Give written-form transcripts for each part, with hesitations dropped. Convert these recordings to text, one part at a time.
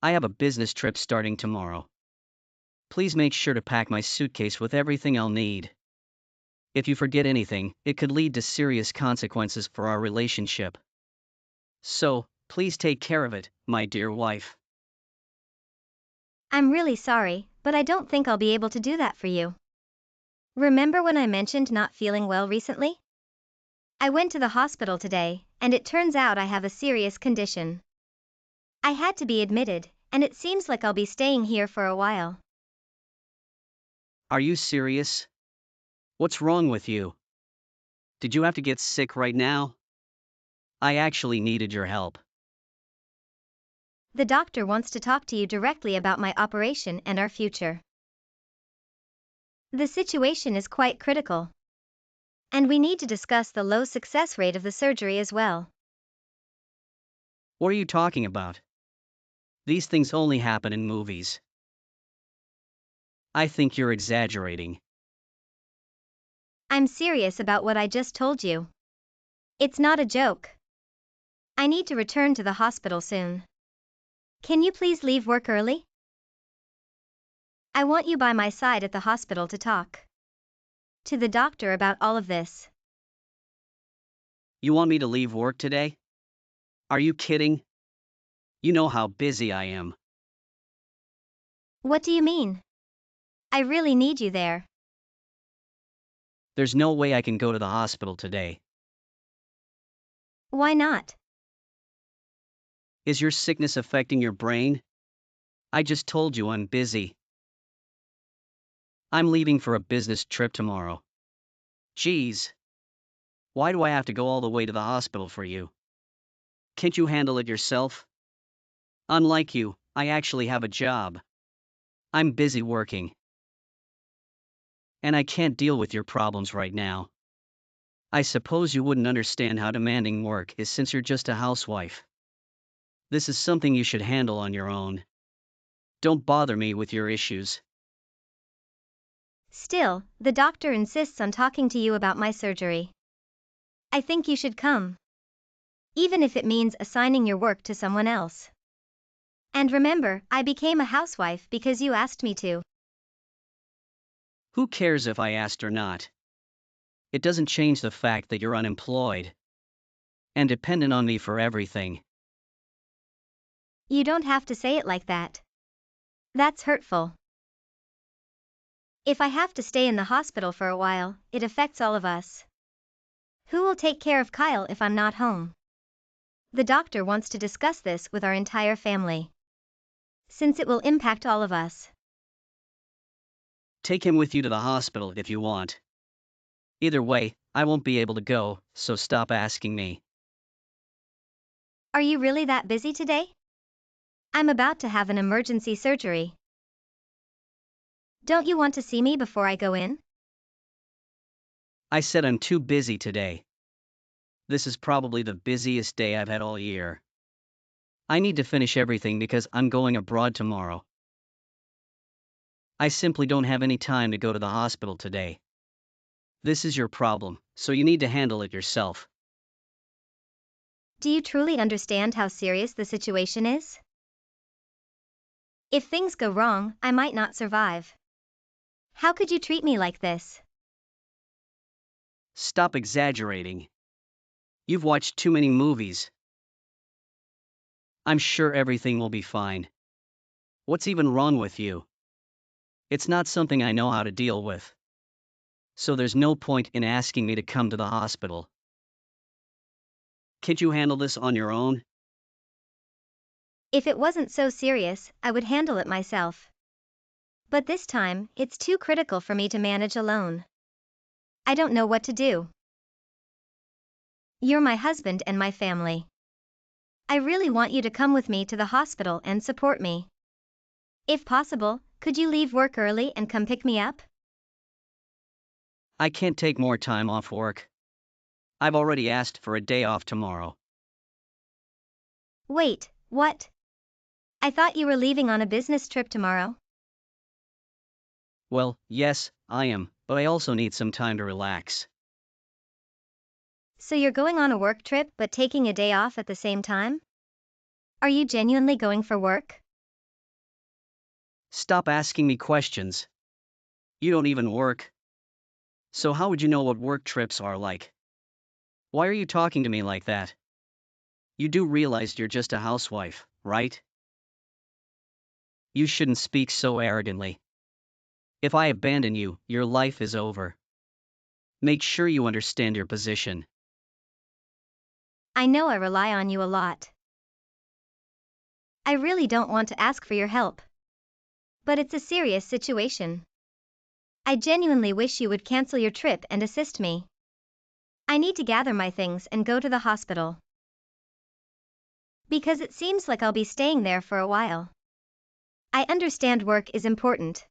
I have a business trip starting tomorrow. Please make sure to pack my suitcase with everything I'll need. If you forget anything, it could lead to serious consequences for our relationship. So, please take care of it, my dear wife. I'm really sorry, but I don't think I'll be able to do that for you. Remember when I mentioned not feeling well recently? I went to the hospital today, and it turns out I have a serious condition. I had to be admitted, and it seems like I'll be staying here for a while. Are you serious? What's wrong with you? Did you have to get sick right now? I actually needed your help. The doctor wants to talk to you directly about my operation and our future. The situation is quite critical. And we need to discuss the low success rate of the surgery as well. What are you talking about? These things only happen in movies. I think you're exaggerating. I'm serious about what I just told you. It's not a joke. I need to return to the hospital soon. Can you please leave work early? I want you by my side at the hospital to talk to the doctor about all of this. You want me to leave work today? Are you kidding? You know how busy I am. What do you mean? I really need you there. There's no way I can go to the hospital today. Why not? Is your sickness affecting your brain? I just told you I'm busy. I'm leaving for a business trip tomorrow. Geez. Why do I have to go all the way to the hospital for you? Can't you handle it yourself? Unlike you, I actually have a job. I'm busy working. And I can't deal with your problems right now. I suppose you wouldn't understand how demanding work is since you're just a housewife. This is something you should handle on your own. Don't bother me with your issues. Still, the doctor insists on talking to you about my surgery. I think you should come. Even if it means assigning your work to someone else. And remember, I became a housewife because you asked me to. Who cares if I asked or not? It doesn't change the fact that you're unemployed and dependent on me for everything. You don't have to say it like that. That's hurtful. If I have to stay in the hospital for a while, it affects all of us. Who will take care of Kyle if I'm not home? The doctor wants to discuss this with our entire family, since it will impact all of us. Take him with you to the hospital if you want. Either way, I won't be able to go, so stop asking me. Are you really that busy today? I'm about to have an emergency surgery. Don't you want to see me before I go in? I said I'm too busy today. This is probably the busiest day I've had all year. I need to finish everything because I'm going abroad tomorrow. I simply don't have any time to go to the hospital today. This is your problem, so you need to handle it yourself. Do you truly understand how serious the situation is? If things go wrong, I might not survive. How could you treat me like this? Stop exaggerating. You've watched too many movies. I'm sure everything will be fine. What's even wrong with you? It's not something I know how to deal with. So there's no point in asking me to come to the hospital. Can't you handle this on your own? If it wasn't so serious, I would handle it myself. But this time, it's too critical for me to manage alone. I don't know what to do. You're my husband and my family. I really want you to come with me to the hospital and support me. If possible, could you leave work early and come pick me up? I can't take more time off work. I've already asked for a day off tomorrow. Wait, what? I thought you were leaving on a business trip tomorrow. Well, yes, I am, but I also need some time to relax. So you're going on a work trip but taking a day off at the same time? Are you genuinely going for work? Stop asking me questions. You don't even work. So how would you know what work trips are like? Why are you talking to me like that? You do realize you're just a housewife, right? You shouldn't speak so arrogantly. If I abandon you, your life is over. Make sure you understand your position. I know I rely on you a lot. I really don't want to ask for your help. But it's a serious situation. I genuinely wish you would cancel your trip and assist me. I need to gather my things and go to the hospital. Because it seems like I'll be staying there for a while. I understand work is important.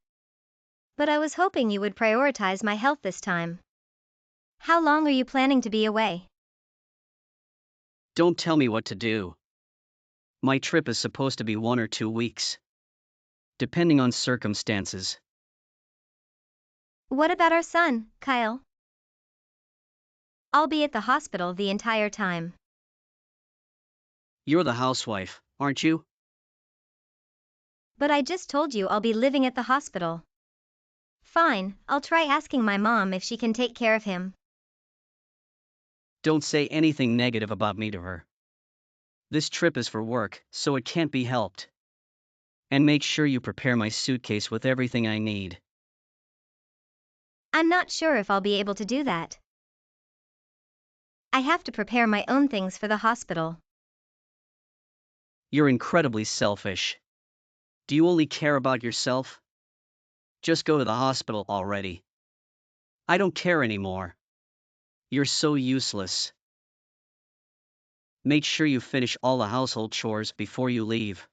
But I was hoping you would prioritize my health this time. How long are you planning to be away? Don't tell me what to do. My trip is supposed to be 1 or 2 weeks. Depending on circumstances. What about our son, Kyle? I'll be at the hospital the entire time. You're the housewife, aren't you? But I just told you I'll be living at the hospital. Fine, I'll try asking my mom if she can take care of him. Don't say anything negative about me to her. This trip is for work, so it can't be helped. And make sure you prepare my suitcase with everything I need. I'm not sure if I'll be able to do that. I have to prepare my own things for the hospital. You're incredibly selfish. Do you only care about yourself? Just go to the hospital already. I don't care anymore. You're so useless. Make sure you finish all the household chores before you leave.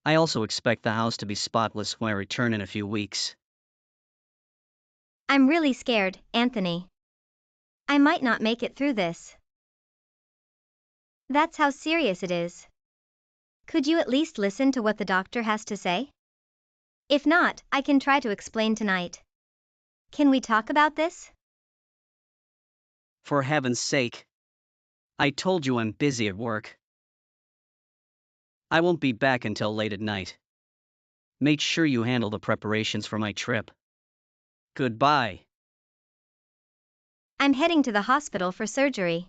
I also expect the house to be spotless when I return in a few weeks. I'm really scared, Anthony. I might not make it through this. That's how serious it is. Could you at least listen to what the doctor has to say? If not, I can try to explain tonight. Can we talk about this? For heaven's sake. I told you I'm busy at work. I won't be back until late at night. Make sure you handle the preparations for my trip. Goodbye. I'm heading to the hospital for surgery.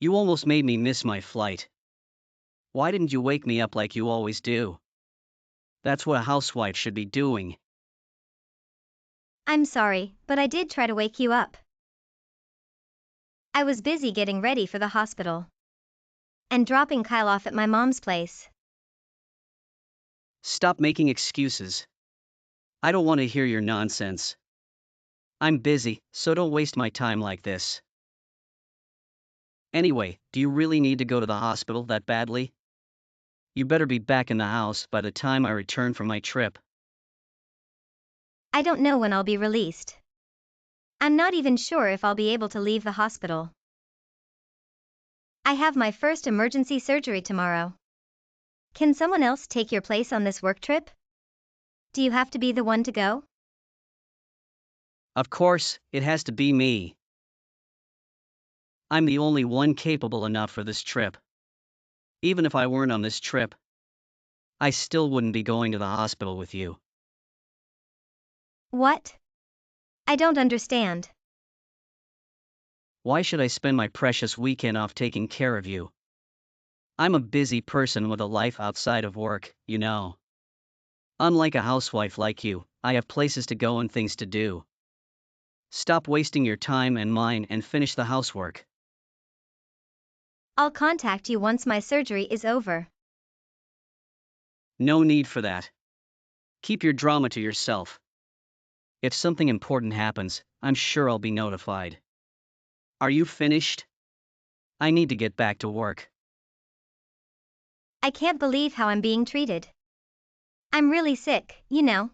You almost made me miss my flight. Why didn't you wake me up like you always do? That's what a housewife should be doing. I'm sorry, but I did try to wake you up. I was busy getting ready for the hospital. And dropping Kyle off at my mom's place. Stop making excuses. I don't want to hear your nonsense. I'm busy, so don't waste my time like this. Anyway, do you really need to go to the hospital that badly? You better be back in the house by the time I return from my trip. I don't know when I'll be released. I'm not even sure if I'll be able to leave the hospital. I have my first emergency surgery tomorrow. Can someone else take your place on this work trip? Do you have to be the one to go? Of course, it has to be me. I'm the only one capable enough for this trip. Even if I weren't on this trip, I still wouldn't be going to the hospital with you. What? I don't understand. Why should I spend my precious weekend off taking care of you? I'm a busy person with a life outside of work, you know. Unlike a housewife like you, I have places to go and things to do. Stop wasting your time and mine and finish the housework. I'll contact you once my surgery is over. No need for that. Keep your drama to yourself. If something important happens, I'm sure I'll be notified. Are you finished? I need to get back to work. I can't believe how I'm being treated. I'm really sick, you know.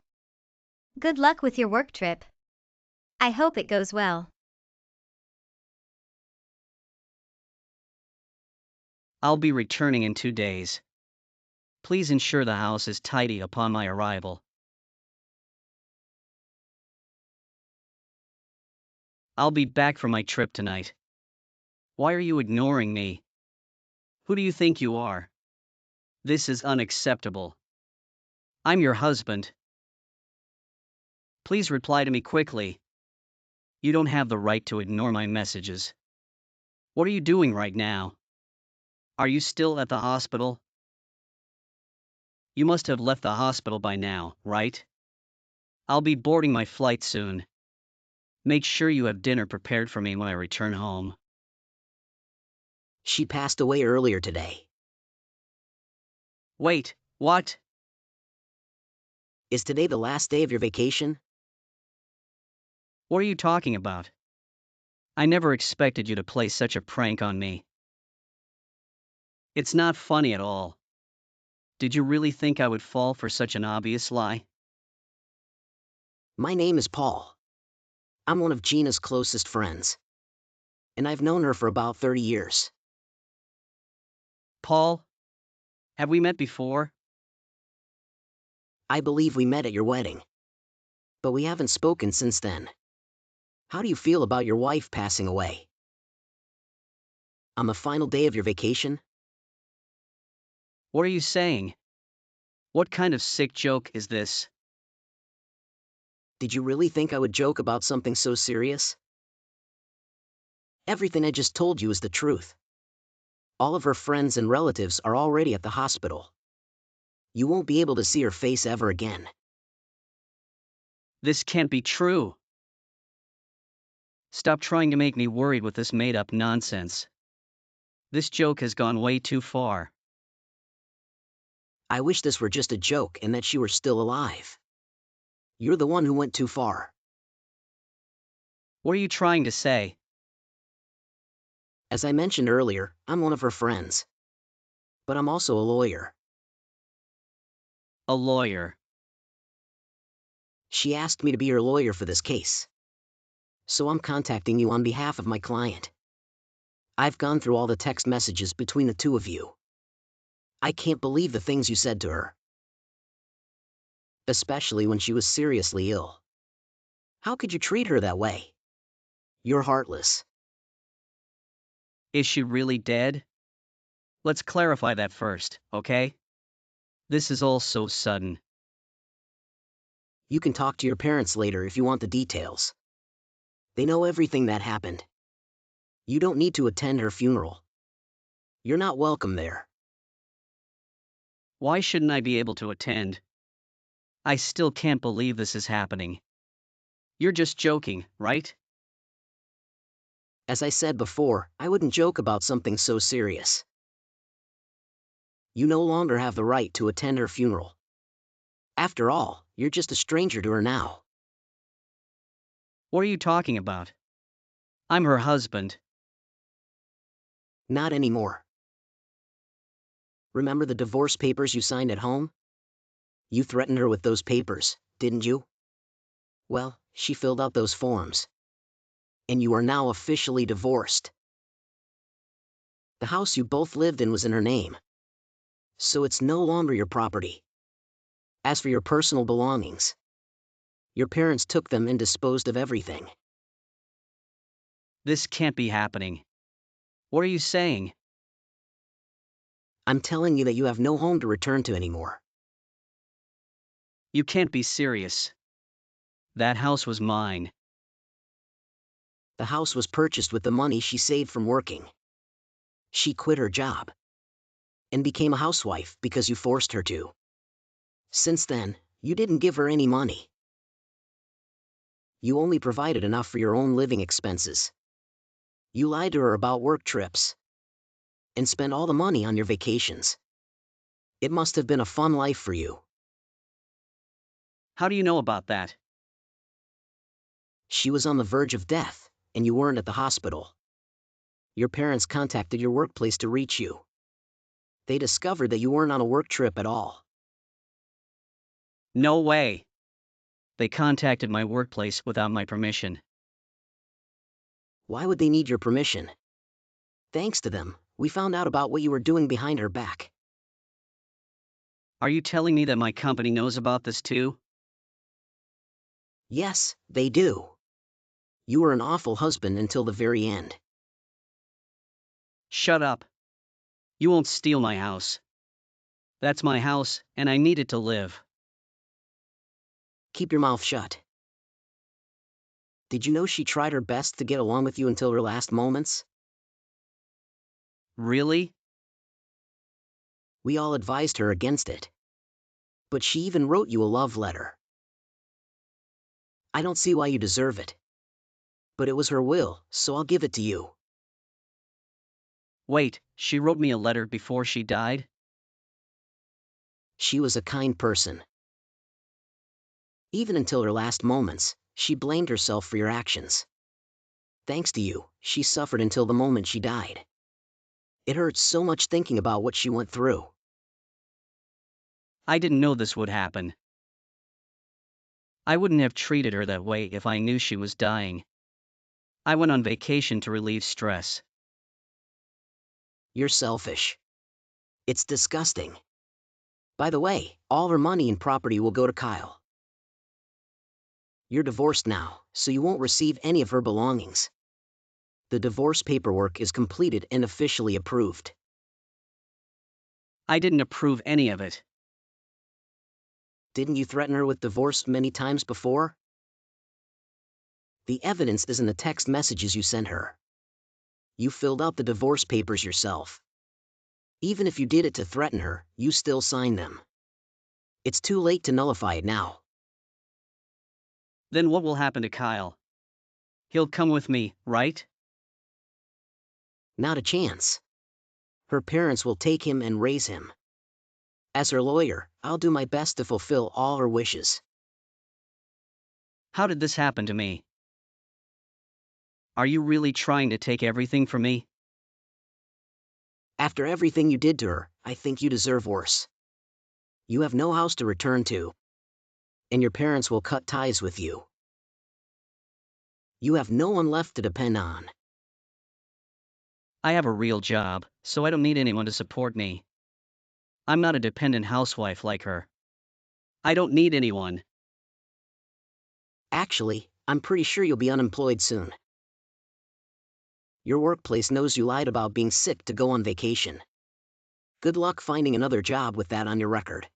Good luck with your work trip. I hope it goes well. I'll be returning in 2 days. Please ensure the house is tidy upon my arrival. I'll be back from my trip tonight. Why are you ignoring me? Who do you think you are? This is unacceptable. I'm your husband. Please reply to me quickly. You don't have the right to ignore my messages. What are you doing right now? Are you still at the hospital? You must have left the hospital by now, right? I'll be boarding my flight soon. Make sure you have dinner prepared for me when I return home. She passed away earlier today. Wait, what? Is today the last day of your vacation? What are you talking about? I never expected you to play such a prank on me. It's not funny at all. Did you really think I would fall for such an obvious lie? My name is Paul. I'm one of Gina's closest friends. And I've known her for about 30 years. Paul? Have we met before? I believe we met at your wedding. But we haven't spoken since then. How do you feel about your wife passing away? On the final day of your vacation? What are you saying? What kind of sick joke is this? Did you really think I would joke about something so serious? Everything I just told you is the truth. All of her friends and relatives are already at the hospital. You won't be able to see her face ever again. This can't be true. Stop trying to make me worried with this made-up nonsense. This joke has gone way too far. I wish this were just a joke and that she were still alive. You're the one who went too far. What are you trying to say? As I mentioned earlier, I'm one of her friends. But I'm also a lawyer. A lawyer. She asked me to be her lawyer for this case. So I'm contacting you on behalf of my client. I've gone through all the text messages between the two of you. I can't believe the things you said to her. Especially when she was seriously ill. How could you treat her that way? You're heartless. Is she really dead? Let's clarify that first, okay? This is all so sudden. You can talk to your parents later if you want the details. They know everything that happened. You don't need to attend her funeral. You're not welcome there. Why shouldn't I be able to attend? I still can't believe this is happening. You're just joking, right? As I said before, I wouldn't joke about something so serious. You no longer have the right to attend her funeral. After all, you're just a stranger to her now. What are you talking about? I'm her husband. Not anymore. Remember the divorce papers you signed at home? You threatened her with those papers, didn't you? Well, she filled out those forms. And you are now officially divorced. The house you both lived in was in her name. So it's no longer your property. As for your personal belongings, your parents took them and disposed of everything. This can't be happening. What are you saying? I'm telling you that you have no home to return to anymore. You can't be serious. That house was mine. The house was purchased with the money she saved from working. She quit her job and became a housewife because you forced her to. Since then, you didn't give her any money. You only provided enough for your own living expenses. You lied to her about work trips and spent all the money on your vacations. It must have been a fun life for you. How do you know about that? She was on the verge of death, and you weren't at the hospital. Your parents contacted your workplace to reach you. They discovered that you weren't on a work trip at all. No way. They contacted my workplace without my permission. Why would they need your permission? Thanks to them, we found out about what you were doing behind her back. Are you telling me that my company knows about this too? Yes, they do. You were an awful husband until the very end. Shut up. You won't steal my house. That's my house, and I need it to live. Keep your mouth shut. Did you know she tried her best to get along with you until her last moments? Really? We all advised her against it. But she even wrote you a love letter. I don't see why you deserve it. But it was her will, so I'll give it to you. Wait, she wrote me a letter before she died? She was a kind person. Even until her last moments, she blamed herself for your actions. Thanks to you, she suffered until the moment she died. It hurts so much thinking about what she went through. I didn't know this would happen. I wouldn't have treated her that way if I knew she was dying. I went on vacation to relieve stress. You're selfish. It's disgusting. By the way, all her money and property will go to Kyle. You're divorced now, so you won't receive any of her belongings. The divorce paperwork is completed and officially approved. I didn't approve any of it. Didn't you threaten her with divorce many times before? The evidence is in the text messages you sent her. You filled out the divorce papers yourself. Even if you did it to threaten her, you still signed them. It's too late to nullify it now. Then what will happen to Kyle? He'll come with me, right? Not a chance. Her parents will take him and raise him. As her lawyer, I'll do my best to fulfill all her wishes. How did this happen to me? Are you really trying to take everything from me? After everything you did to her, I think you deserve worse. You have no house to return to. And your parents will cut ties with you. You have no one left to depend on. I have a real job, so I don't need anyone to support me. I'm not a dependent housewife like her. I don't need anyone. Actually, I'm pretty sure you'll be unemployed soon. Your workplace knows you lied about being sick to go on vacation. Good luck finding another job with that on your record.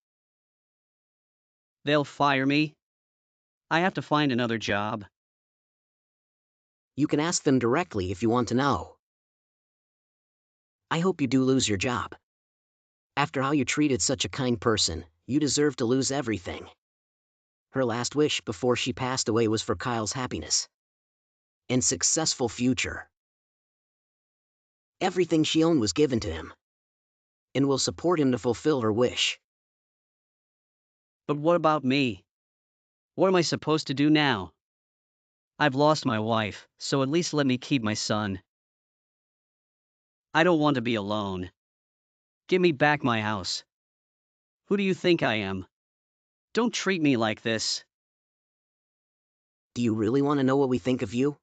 They'll fire me? I have to find another job. You can ask them directly if you want to know. I hope you do lose your job. After how you treated such a kind person, you deserve to lose everything. Her last wish before she passed away was for Kyle's happiness and successful future. Everything she owned was given to him, and will support him to fulfill her wish. But what about me? What am I supposed to do now? I've lost my wife, so at least let me keep my son. I don't want to be alone. Give me back my house. Who do you think I am? Don't treat me like this. Do you really want to know what we think of you?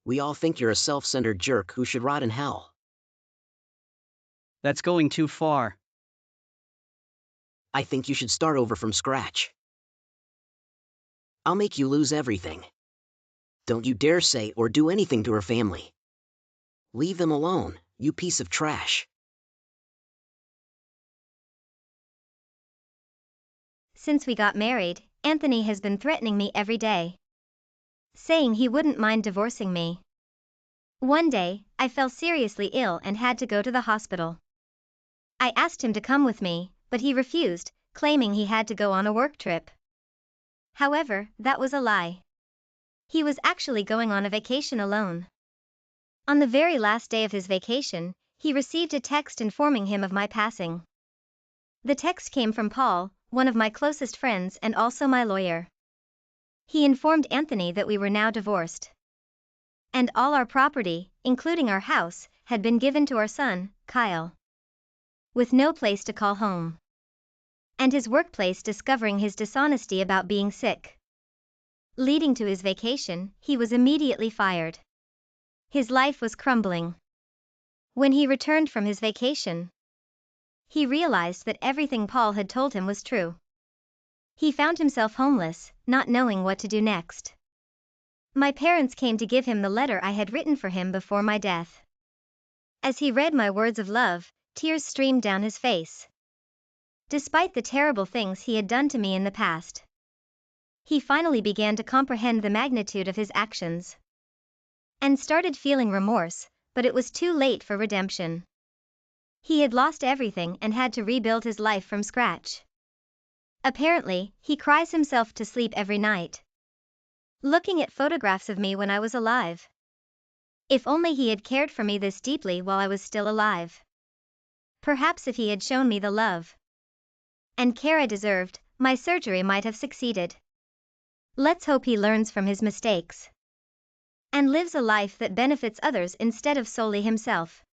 We all think you're a self-centered jerk who should rot in hell. That's going too far. I think you should start over from scratch. I'll make you lose everything. Don't you dare say or do anything to her family. Leave them alone, you piece of trash. Since we got married, Anthony has been threatening me every day, saying he wouldn't mind divorcing me. One day, I fell seriously ill and had to go to the hospital. I asked him to come with me, but he refused, claiming he had to go on a work trip. However, that was a lie. He was actually going on a vacation alone. On the very last day of his vacation, he received a text informing him of my passing. The text came from Paul, one of my closest friends and also my lawyer. He informed Anthony that we were now divorced, and all our property, including our house, had been given to our son, Kyle, with no place to call home, and his workplace discovering his dishonesty about being sick, leading to his vacation. He was immediately fired. His life was crumbling. When he returned from his vacation, he realized that everything Paul had told him was true. He found himself homeless, not knowing what to do next. My parents came to give him the letter I had written for him before my death. As he read my words of love Tears streamed down his face. Despite the terrible things he had done to me in the past, he finally began to comprehend the magnitude of his actions and started feeling remorse, but it was too late for redemption. He had lost everything and had to rebuild his life from scratch. Apparently, he cries himself to sleep every night, looking at photographs of me when I was alive. If only he had cared for me this deeply while I was still alive. Perhaps if he had shown me the love and care I deserved, my surgery might have succeeded. Let's hope he learns from his mistakes and lives a life that benefits others instead of solely himself.